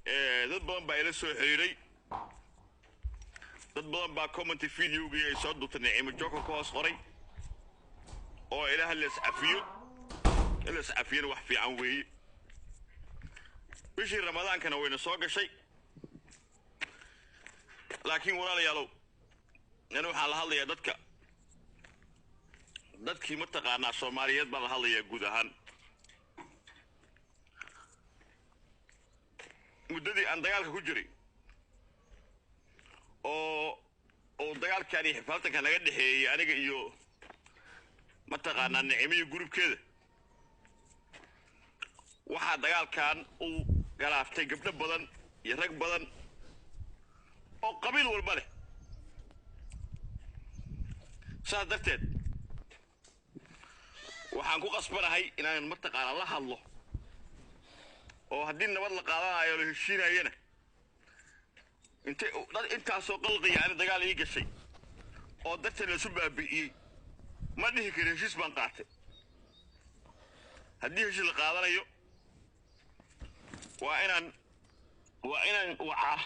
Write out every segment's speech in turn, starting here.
dad badan baa ila soo xiriiray dad badan baa comment video-gii ay soo duubtay Naciimo Joker ka hoos qoray oo ilaah la iscafiyana wax fiican weeye bishii ramadaankana wayna soo gashay laakiin walaalayaalow waxaan la hadlayaa dadkii ma taqaanaa Soomaaliyeed baan la hadlayaa guud ahaan muddadii aan dagaalka ku jiray oo dagaalkani xifaaltanka naga dhaxeeyay aniga iyo ma taqaanaa Naciimo gurubkeeda waxa dagaalkan uu galaaftay gabdho badan iyo rag badan oo qabiil walba leh saa darteed waxaan ku qasbanahay inaan ma taqaanaa la hadlo oo haddii nabad la qaadanayo la heshiinayana intaasoo qalqiya aan dagaal ii gashay oo dadka la soo baabi'iyay ma dhihi karo heshiis baan qaatay haddii heshiis la qaadanayo waa inaan wacaa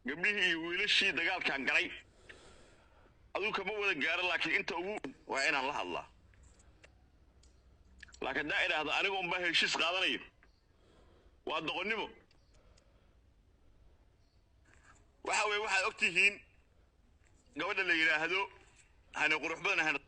gabdhihii iyo wiilashii dagaalkan galay aduu kama wada gaaro laakiin inta ugu waa inaan la hadlaa laakiin daa idhaahdo anigu unbaa heshiis qaadanayo waa doqonnimo waxa weeye waxaad ogtihiin gabadha la yidhaahdo hana qurux badan hana